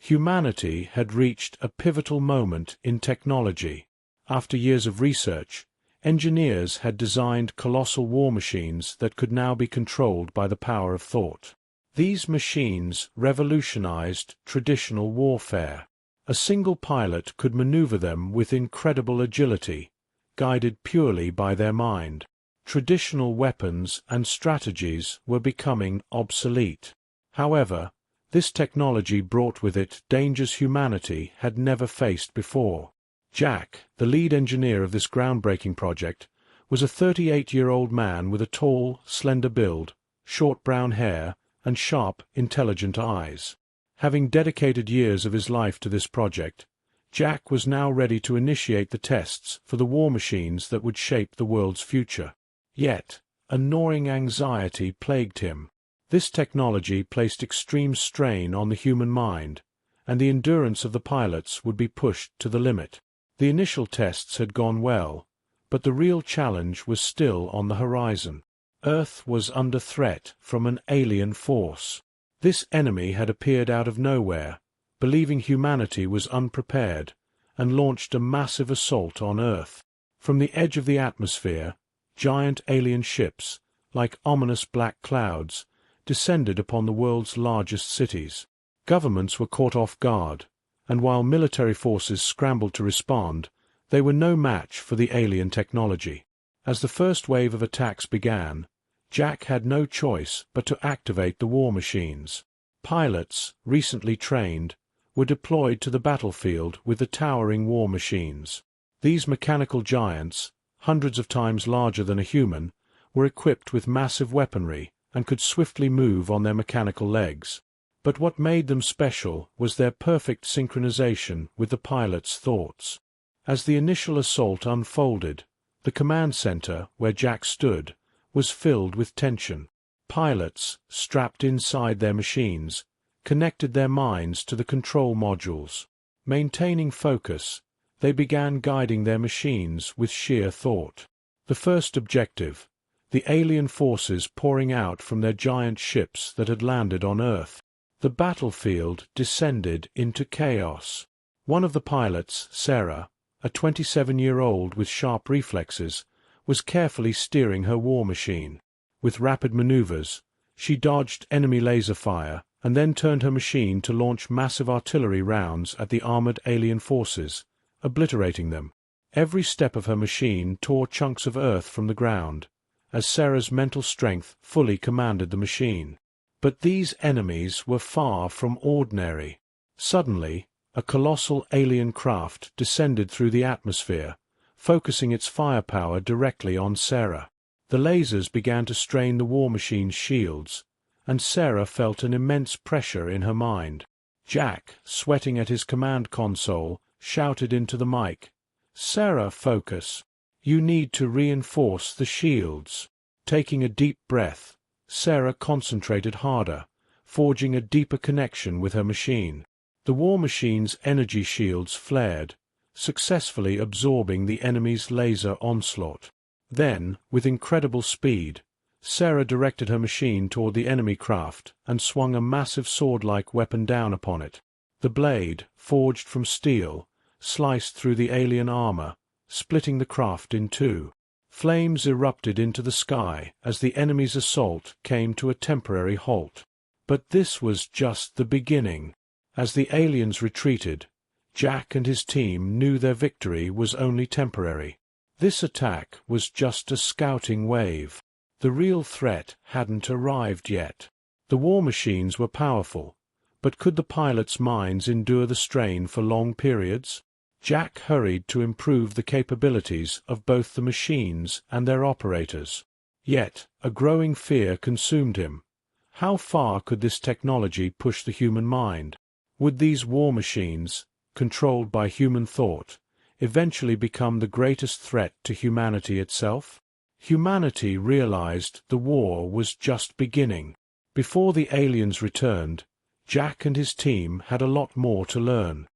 Humanity had reached a pivotal moment in technology. After years of research, engineers had designed colossal war machines that could now be controlled by the power of thought. These machines revolutionized traditional warfare. A single pilot could maneuver them with incredible agility, guided purely by their mind. Traditional weapons and strategies were becoming obsolete. However, this technology brought with it dangers humanity had never faced before. Jack, the lead engineer of this groundbreaking project, was a 38-year-old man with a tall, slender build, short brown hair, and sharp, intelligent eyes. Having dedicated years of his life to this project, Jack was now ready to initiate the tests for the war machines that would shape the world's future. Yet, a gnawing anxiety plagued him. This technology placed extreme strain on the human mind, and the endurance of the pilots would be pushed to the limit. The initial tests had gone well, but the real challenge was still on the horizon. Earth was under threat from an alien force. This enemy had appeared out of nowhere, believing humanity was unprepared, and launched a massive assault on Earth. From the edge of the atmosphere, giant alien ships, like ominous black clouds, descended upon the world's largest cities. Governments were caught off guard, and while military forces scrambled to respond, they were no match for the alien technology. As the first wave of attacks began, Jack had no choice but to activate the war machines. Pilots, recently trained, were deployed to the battlefield with the towering war machines. These mechanical giants, hundreds of times larger than a human, were equipped with massive weaponry and could swiftly move on their mechanical legs. But what made them special was their perfect synchronization with the pilot's thoughts. As the initial assault unfolded, the command center, where Jack stood, was filled with tension. Pilots, strapped inside their machines, connected their minds to the control modules. Maintaining focus, they began guiding their machines with sheer thought. The first objective, the alien forces pouring out from their giant ships that had landed on Earth. The battlefield descended into chaos. One of the pilots, Sarah, a 27-year-old with sharp reflexes, was carefully steering her war machine. With rapid maneuvers, she dodged enemy laser fire and then turned her machine to launch massive artillery rounds at the armored alien forces, obliterating them. Every step of her machine tore chunks of Earth from the ground, as Sarah's mental strength fully commanded the machine. But these enemies were far from ordinary. Suddenly, a colossal alien craft descended through the atmosphere, focusing its firepower directly on Sarah. The lasers began to strain the war machine's shields, and Sarah felt an immense pressure in her mind. Jack, sweating at his command console, shouted into the mic, "Sarah, focus. You need to reinforce the shields." Taking a deep breath, Sarah concentrated harder, forging a deeper connection with her machine. The war machine's energy shields flared, successfully absorbing the enemy's laser onslaught. Then, with incredible speed, Sarah directed her machine toward the enemy craft and swung a massive sword-like weapon down upon it. The blade, forged from steel, sliced through the alien armor, splitting the craft in two. Flames erupted into the sky as the enemy's assault came to a temporary halt. But this was just the beginning. As the aliens retreated, Jack and his team knew their victory was only temporary. This attack was just a scouting wave. The real threat hadn't arrived yet. The war machines were powerful, but could the pilots' minds endure the strain for long periods? Jack hurried to improve the capabilities of both the machines and their operators. Yet, a growing fear consumed him. How far could this technology push the human mind? Would these war machines, controlled by human thought, eventually become the greatest threat to humanity itself? Humanity realized the war was just beginning. Before the aliens returned, Jack and his team had a lot more to learn.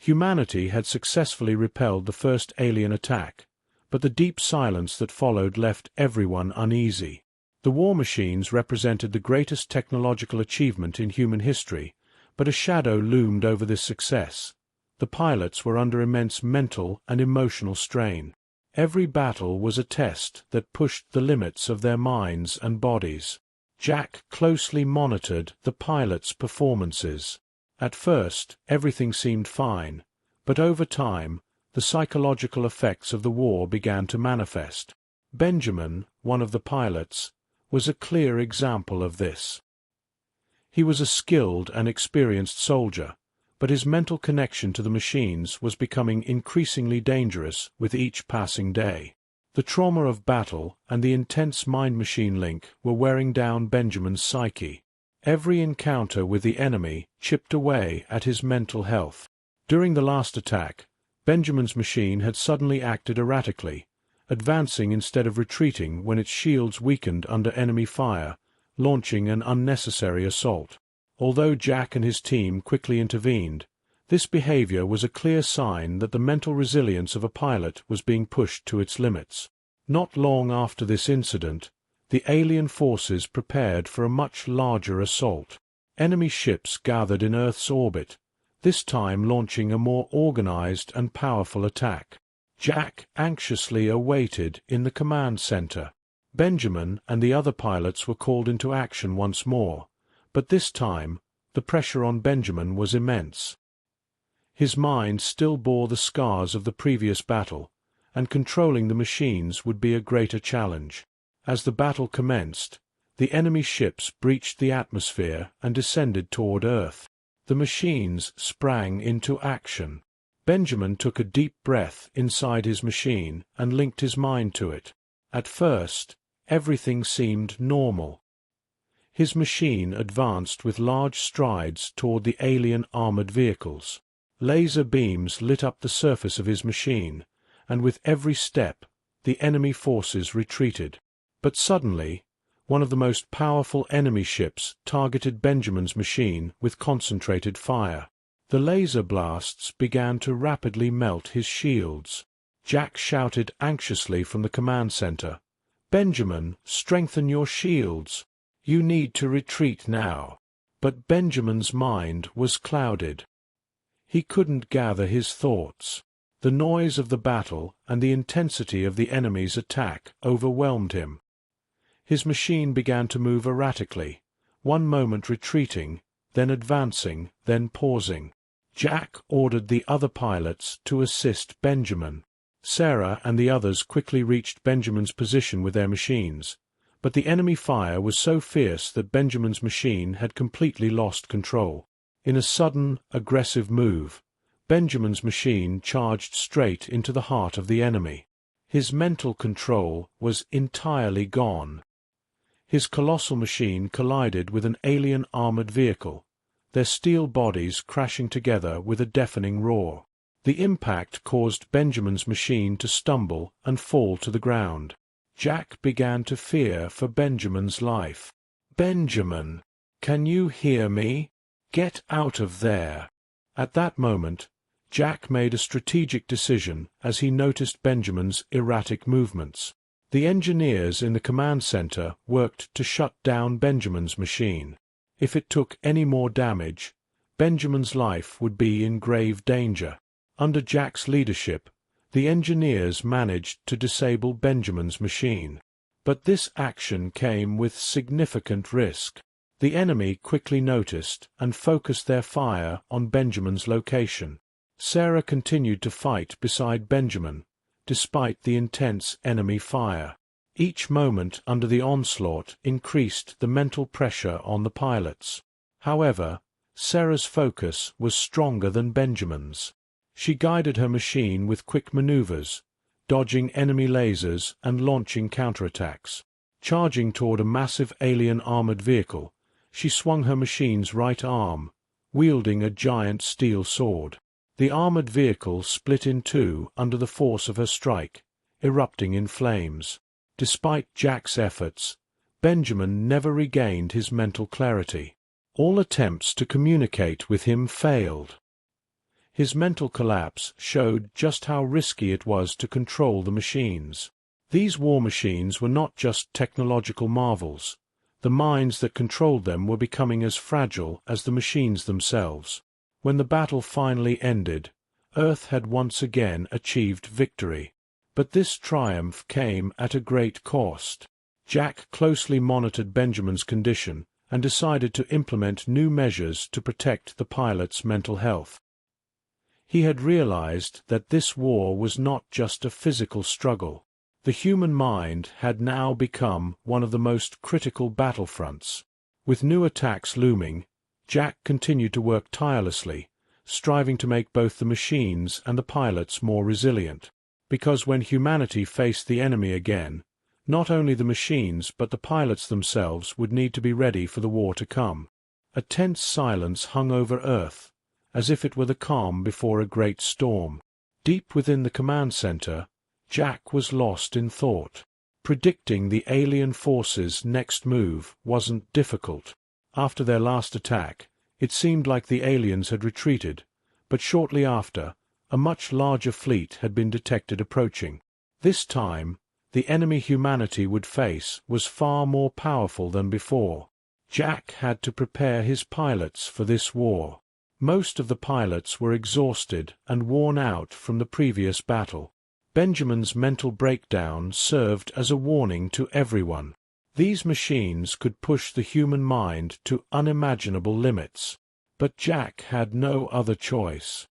Humanity had successfully repelled the first alien attack, but the deep silence that followed left everyone uneasy. The war machines represented the greatest technological achievement in human history, But a shadow loomed over this success. The pilots were under immense mental and emotional strain. Every battle was a test that pushed the limits of their minds and bodies. Jack closely monitored the pilots' performances. At first, everything seemed fine, but over time, the psychological effects of the war began to manifest. Benjamin, one of the pilots, was a clear example of this. He was a skilled and experienced soldier, but his mental connection to the machines was becoming increasingly dangerous with each passing day. The trauma of battle and the intense mind-machine link were wearing down Benjamin's psyche. Every encounter with the enemy chipped away at his mental health. During the last attack, Benjamin's machine had suddenly acted erratically, advancing instead of retreating when its shields weakened under enemy fire, launching an unnecessary assault. Although Jack and his team quickly intervened, this behavior was a clear sign that the mental resilience of a pilot was being pushed to its limits. Not long after this incident, the alien forces prepared for a much larger assault. Enemy ships gathered in Earth's orbit, this time launching a more organized and powerful attack. Jack anxiously awaited in the command center. Benjamin and the other pilots were called into action once more, but this time, the pressure on Benjamin was immense. His mind still bore the scars of the previous battle, and controlling the machines would be a greater challenge. As the battle commenced, the enemy ships breached the atmosphere and descended toward Earth. The machines sprang into action. Benjamin took a deep breath inside his machine and linked his mind to it. At first, everything seemed normal. His machine advanced with large strides toward the alien armored vehicles. Laser beams lit up the surface of his machine, and with every step, the enemy forces retreated. But suddenly, one of the most powerful enemy ships targeted Benjamin's machine with concentrated fire. The laser blasts began to rapidly melt his shields. Jack shouted anxiously from the command center, "Benjamin, strengthen your shields. You need to retreat now." But Benjamin's mind was clouded. He couldn't gather his thoughts. The noise of the battle and the intensity of the enemy's attack overwhelmed him. His machine began to move erratically, one moment retreating, then advancing, then pausing. Jack ordered the other pilots to assist Benjamin. Sarah and the others quickly reached Benjamin's position with their machines, but the enemy fire was so fierce that Benjamin's machine had completely lost control. In a sudden, aggressive move, Benjamin's machine charged straight into the heart of the enemy. His mental control was entirely gone. His colossal machine collided with an alien armored vehicle, their steel bodies crashing together with a deafening roar. The impact caused Benjamin's machine to stumble and fall to the ground. Jack began to fear for Benjamin's life. "Benjamin, can you hear me? Get out of there." At that moment, Jack made a strategic decision as he noticed Benjamin's erratic movements. The engineers in the command center worked to shut down Benjamin's machine. If it took any more damage, Benjamin's life would be in grave danger. Under Jack's leadership, the engineers managed to disable Benjamin's machine. But this action came with significant risk. The enemy quickly noticed and focused their fire on Benjamin's location. Sarah continued to fight beside Benjamin, despite the intense enemy fire. Each moment under the onslaught increased the mental pressure on the pilots. However, Sarah's focus was stronger than Benjamin's. She guided her machine with quick maneuvers, dodging enemy lasers and launching counterattacks. Charging toward a massive alien armored vehicle, she swung her machine's right arm, wielding a giant steel sword. The armored vehicle split in two under the force of her strike, erupting in flames. Despite Jack's efforts, Benjamin never regained his mental clarity. All attempts to communicate with him failed. His mental collapse showed just how risky it was to control the machines. These war machines were not just technological marvels. The minds that controlled them were becoming as fragile as the machines themselves. When the battle finally ended, Earth had once again achieved victory. But this triumph came at a great cost. Jack closely monitored Benjamin's condition and decided to implement new measures to protect the pilot's mental health. He had realized that this war was not just a physical struggle. The human mind had now become one of the most critical battlefronts. With new attacks looming, Jack continued to work tirelessly, striving to make both the machines and the pilots more resilient. Because when humanity faced the enemy again, not only the machines but the pilots themselves would need to be ready for the war to come. A tense silence hung over Earth, as if it were the calm before a great storm. Deep within the command center, Jack was lost in thought. Predicting the alien forces' next move wasn't difficult. After their last attack, it seemed like the aliens had retreated, but shortly after, a much larger fleet had been detected approaching. This time, the enemy humanity would face was far more powerful than before. Jack had to prepare his pilots for this war. Most of the pilots were exhausted and worn out from the previous battle. Benjamin's mental breakdown served as a warning to everyone. These machines could push the human mind to unimaginable limits. But Jack had no other choice.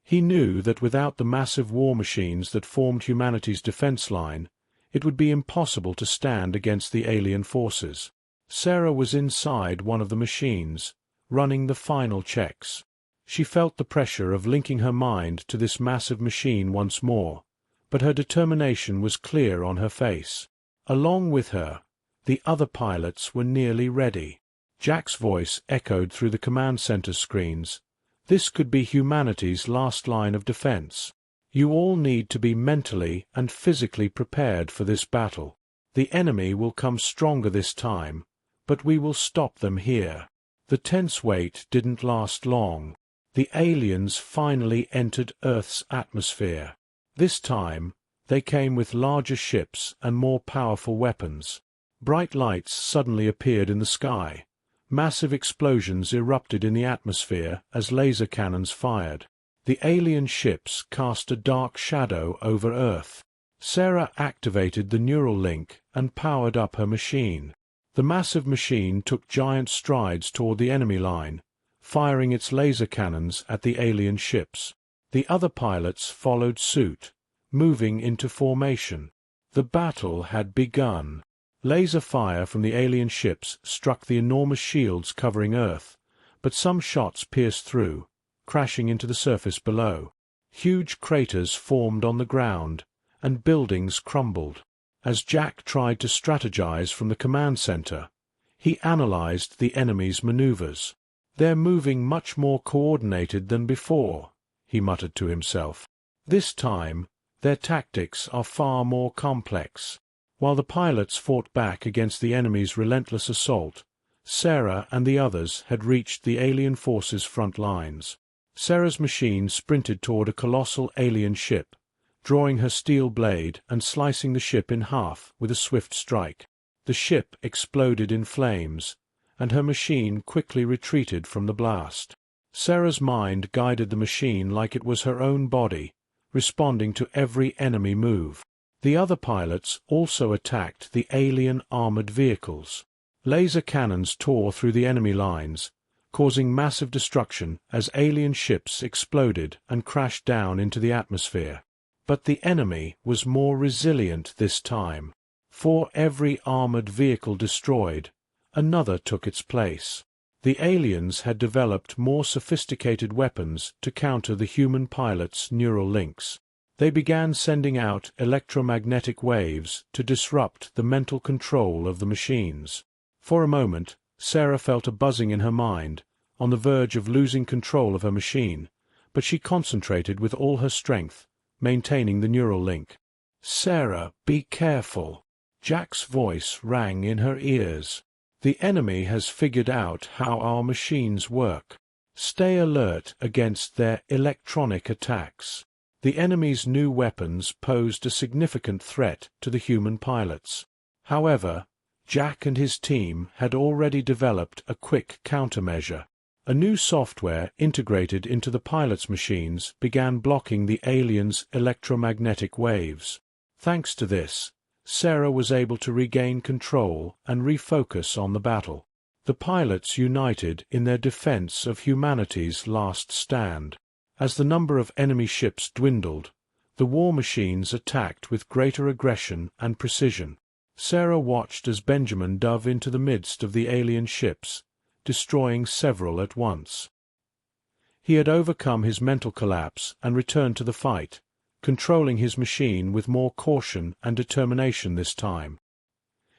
He knew that without the massive war machines that formed humanity's defense line, it would be impossible to stand against the alien forces. Sarah was inside one of the machines, running the final checks. She felt the pressure of linking her mind to this massive machine once more, but her determination was clear on her face. Along with her, the other pilots were nearly ready. Jack's voice echoed through the command center screens. This could be humanity's last line of defense. You all need to be mentally and physically prepared for this battle. The enemy will come stronger this time, but we will stop them here. The tense wait didn't last long. The aliens finally entered Earth's atmosphere. This time, they came with larger ships and more powerful weapons. Bright lights suddenly appeared in the sky. Massive explosions erupted in the atmosphere as laser cannons fired. The alien ships cast a dark shadow over Earth. Sarah activated the neural link and powered up her machine. The massive machine took giant strides toward the enemy line, firing its laser cannons at the alien ships. The other pilots followed suit, moving into formation. The battle had begun. Laser fire from the alien ships struck the enormous shields covering Earth, but some shots pierced through, crashing into the surface below. Huge craters formed on the ground, and buildings crumbled. As Jack tried to strategize from the command center, he analyzed the enemy's maneuvers. "They're moving much more coordinated than before," he muttered to himself. "This time, their tactics are far more complex." While the pilots fought back against the enemy's relentless assault, Sarah and the others had reached the alien forces' front lines. Sarah's machine sprinted toward a colossal alien ship, drawing her steel blade and slicing the ship in half with a swift strike. The ship exploded in flames, and her machine quickly retreated from the blast. Sarah's mind guided the machine like it was her own body, responding to every enemy move. The other pilots also attacked the alien armored vehicles. Laser cannons tore through the enemy lines, causing massive destruction as alien ships exploded and crashed down into the atmosphere. But the enemy was more resilient this time. For every armored vehicle destroyed, another took its place. The aliens had developed more sophisticated weapons to counter the human pilots' neural links. They began sending out electromagnetic waves to disrupt the mental control of the machines. For a moment, Sarah felt a buzzing in her mind, on the verge of losing control of her machine, but she concentrated with all her strength, maintaining the neural link. "Sarah, be careful." Jack's voice rang in her ears. "The enemy has figured out how our machines work. Stay alert against their electronic attacks." The enemy's new weapons posed a significant threat to the human pilots. However, Jack and his team had already developed a quick countermeasure. A new software integrated into the pilot's machines began blocking the aliens' electromagnetic waves. Thanks to this, Sarah was able to regain control and refocus on the battle. The pilots united in their defense of humanity's last stand. As the number of enemy ships dwindled, the war machines attacked with greater aggression and precision. Sarah watched as Benjamin dove into the midst of the alien ships, destroying several at once. He had overcome his mental collapse and returned to the fight, controlling his machine with more caution and determination this time.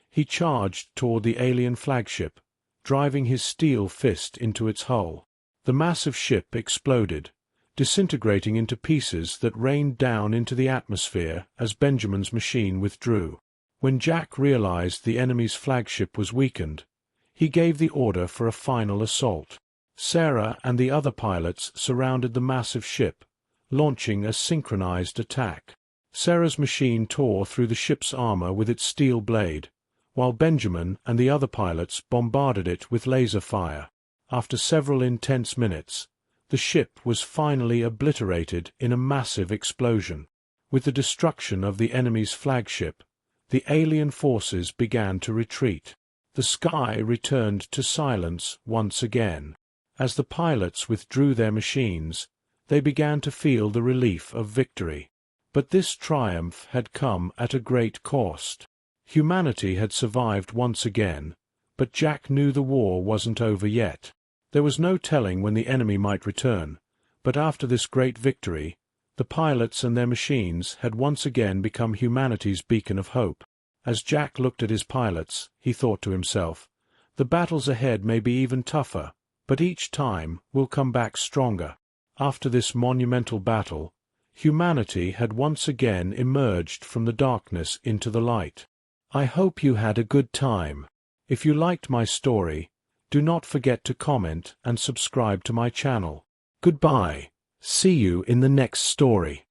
He charged toward the alien flagship, driving his steel fist into its hull. The massive ship exploded, disintegrating into pieces that rained down into the atmosphere as Benjamin's machine withdrew. When Jack realized the enemy's flagship was weakened, he gave the order for a final assault. Sarah and the other pilots surrounded the massive ship, launching a synchronized attack. Sarah's machine tore through the ship's armor with its steel blade, while Benjamin and the other pilots bombarded it with laser fire. After several intense minutes, the ship was finally obliterated in a massive explosion. With the destruction of the enemy's flagship, the alien forces began to retreat. The sky returned to silence once again. As the pilots withdrew their machines, they began to feel the relief of victory. But this triumph had come at a great cost. Humanity had survived once again, but Jack knew the war wasn't over yet. There was no telling when the enemy might return, but after this great victory, the pilots and their machines had once again become humanity's beacon of hope. As Jack looked at his pilots, he thought to himself, "The battles ahead may be even tougher, but each time we'll come back stronger." After this monumental battle, humanity had once again emerged from the darkness into the light. I hope you had a good time. If you liked my story, do not forget to comment and subscribe to my channel. Goodbye. See you in the next story.